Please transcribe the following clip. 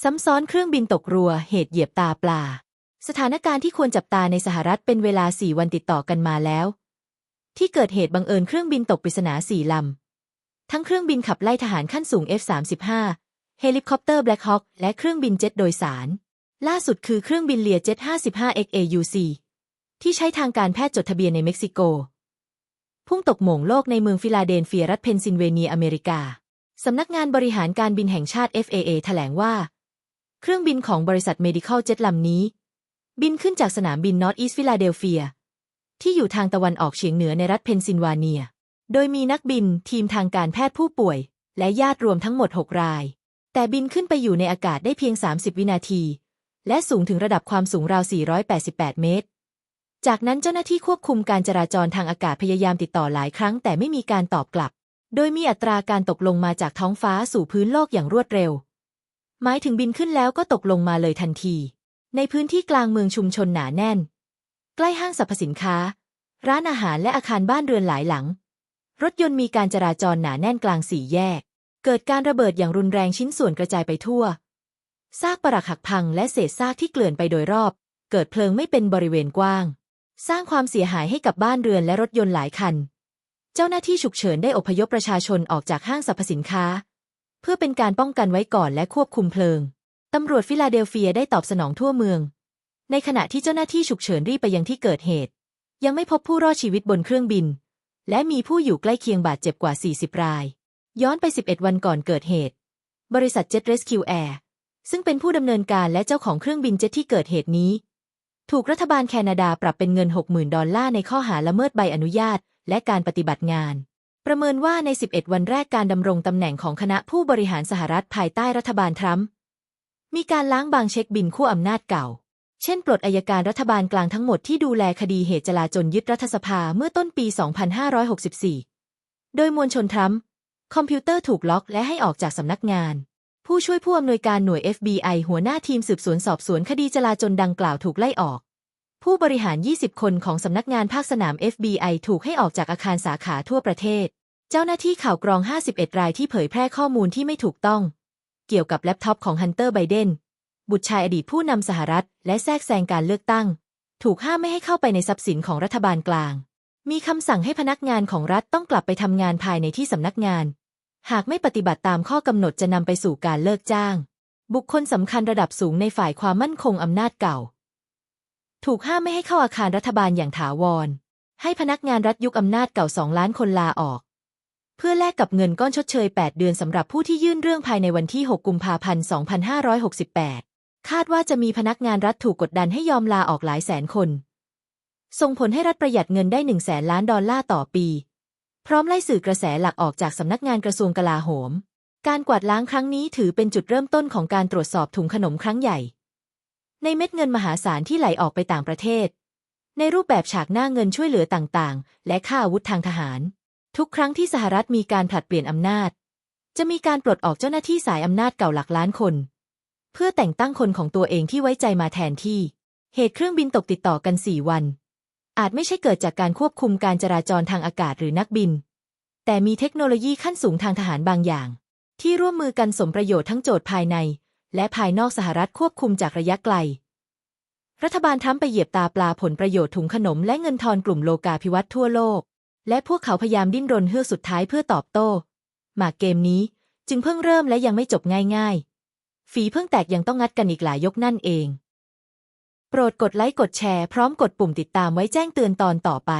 ซ้ำซ้อนเครื่องบินตกรัวเหตุเหยียบตาปลาสถานการณ์ที่ควรจับตาในสหรัฐเป็นเวลา4 วันติดต่อกันมาแล้วที่เกิดเหตุบังเอิญเครื่องบินตกปริศนา4 ลำทั้งเครื่องบินขับไล่ทหารขั้นสูง F-35 เฮลิคอปเตอร์ Black Hawk และเครื่องบินเจ็ตโดยสารล่าสุดคือเครื่องบิน Learjet 55X AUC ที่ใช้ทางการแพทย์จดทะเบียนในเม็กซิโกพุ่งตกโหม่งโลกในเมืองฟิลาเดลเฟียรัฐเพนซิลเวเนียอเมริกาสำนักงานบริหารการบินแห่งชาติ FAA แถลงว่าเครื่องบินของบริษัท Medical Jet ลำนี้บินขึ้นจากสนามบิน Northeast Philadelphia ที่อยู่ทางตะวันออกเฉียงเหนือในรัฐเพนซิลเวเนียโดยมีนักบินทีมทางการแพทย์ผู้ป่วยและญาติรวมทั้งหมด6 รายแต่บินขึ้นไปอยู่ในอากาศได้เพียง30 วินาทีและสูงถึงระดับความสูงราว488 เมตรจากนั้นเจ้าหน้าที่ควบคุมการจราจรทางอากาศพยายามติดต่อหลายครั้งแต่ไม่มีการตอบกลับโดยมีอัตราการตกลงมาจากท้องฟ้าสู่พื้นโลกอย่างรวดเร็วหมายถึงบินขึ้นแล้วก็ตกลงมาเลยทันทีในพื้นที่กลางเมืองชุมชนหนาแน่นใกล้ห้างสรรพสินค้าร้านอาหารและอาคารบ้านเรือนหลายหลังรถยนต์มีการจราจรหนาแน่นกลางสี่แยกเกิดการระเบิดอย่างรุนแรงชิ้นส่วนกระจายไปทั่วซากปรักหักพังและเศษซากที่เกลื่อนไปโดยรอบเกิดเพลิงไม่เป็นบริเวณกว้างสร้างความเสียหายให้กับบ้านเรือนและรถยนต์หลายคันเจ้าหน้าที่ฉุกเฉินได้อพยพประชาชนออกจากห้างสรรพสินค้าเพื่อเป็นการป้องกันไว้ก่อนและควบคุมเพลิงตำรวจฟิลาเดลเฟียได้ตอบสนองทั่วเมืองในขณะที่เจ้าหน้าที่ฉุกเฉินรีบไปยังที่เกิดเหตุยังไม่พบผู้รอดชีวิตบนเครื่องบินและมีผู้อยู่ใกล้เคียงบาดเจ็บกว่า40 รายย้อนไป11 วันก่อนเกิดเหตุบริษัท Jet Rescue Air ซึ่งเป็นผู้ดำเนินการและเจ้าของเครื่องบินเจ็ตที่เกิดเหตุนี้ถูกรัฐบาลแคนาดาปรับเป็นเงิน 60,000 ดอลลาร์ในข้อหาละเมิดใบอนุญาตและการปฏิบัติงานประเมินว่าใน11 วันแรกการดำรงตำแหน่งของคณะผู้บริหารสหรัฐภายใต้รัฐบาลทรัมป์มีการล้างบางเช็คบินขั้วอำนาจเก่าเช่นปลดอัยการรัฐบาลกลางทั้งหมดที่ดูแลคดีเหตุจลาจลยึดรัฐสภาเมื่อต้นปี 2564 โดยมวลชนทรัมป์คอมพิวเตอร์ถูกล็อกและให้ออกจากสำนักงานผู้ช่วยผู้อำนวยการหน่วย FBI หัวหน้าทีมสืบสวนสอบสวนคดีจลาจลดังกล่าวถูกไล่ออกผู้บริหาร 20 คนของสำนักงานภาคสนาม FBI ถูกให้ออกจากอาคารสาขาทั่วประเทศเจ้าหน้าที่ข่าวกรอง 51 รายที่เผยแพร่ข้อมูลที่ไม่ถูกต้องเกี่ยวกับแล็ปท็อปของฮันเตอร์ไบเดนบุตรชายอดีตผู้นำสหรัฐและแทรกแซงการเลือกตั้งถูกห้ามไม่ให้เข้าไปในทรัพย์สินของรัฐบาลกลางมีคำสั่งให้พนักงานของรัฐต้องกลับไปทำงานภายในที่สำนักงานหากไม่ปฏิบัติตามข้อกำหนดจะนำไปสู่การเลิกจ้างบุคคลสำคัญระดับสูงในฝ่ายความมั่นคงอำนาจเก่าถูกห้ามไม่ให้เข้าอาคารรัฐบาลอย่างถาวรให้พนักงานรัฐยุคอำนาจเก่า2 ล้านคนลาออกเพื่อแลกกับเงินก้อนชดเชย8 เดือนสำหรับผู้ที่ยื่นเรื่องภายในวันที่ 6 กุมภาพันธ์ 2568 คาดว่าจะมีพนักงานรัฐถูกกดดันให้ยอมลาออกหลายแสนคนส่งผลให้รัฐประหยัดเงินได้100,000 ล้านดอลลาร์ต่อปีพร้อมไล่สื่อกระแสหลักออกจากสำนักงานกระทรวงกลาโหมการกวาดล้างครั้งนี้ถือเป็นจุดเริ่มต้นของการตรวจสอบถุงขนมครั้งใหญ่ในเม็ดเงินมหาศาลที่ไหลออกไปต่างประเทศในรูปแบบฉากหน้าเงินช่วยเหลือต่างๆและค่าอาวุธทางทหารทุกครั้งที่สหรัฐมีการผลัดเปลี่ยนอำนาจจะมีการปลดออกเจ้าหน้าที่สายอำนาจเก่าหลักล้านคนเพื่อแต่งตั้งคนของตัวเองที่ไว้ใจมาแทนที่เหตุเครื่องบินตกติดต่อกัน4 วันอาจไม่ใช่เกิดจากการควบคุมการจราจรทางอากาศหรือนักบินแต่มีเทคโนโลยีขั้นสูงทางทหารบางอย่างที่ร่วมมือกันสมประโยชน์ทั้งโจทย์ภายในและภายนอกสหรัฐควบคุมจากระยะไกลรัฐบาลทรัมป์ไปเหยียบตาปลาผลประโยชน์ถุงขนมและเงินทอนกลุ่มโลกาภิวัตน์ทั่วโลกและพวกเขาพยายามดิ้นรนเฮือกสุดท้ายเพื่อตอบโต้หมากเกมนี้จึงเพิ่งเริ่มและยังไม่จบง่ายๆฝีเพิ่งแตกยังต้องงัดกันอีกหลายยกนั่นเองโปรดกดไลค์กดแชร์พร้อมกดปุ่มติดตามไว้แจ้งเตือนตอนต่อไป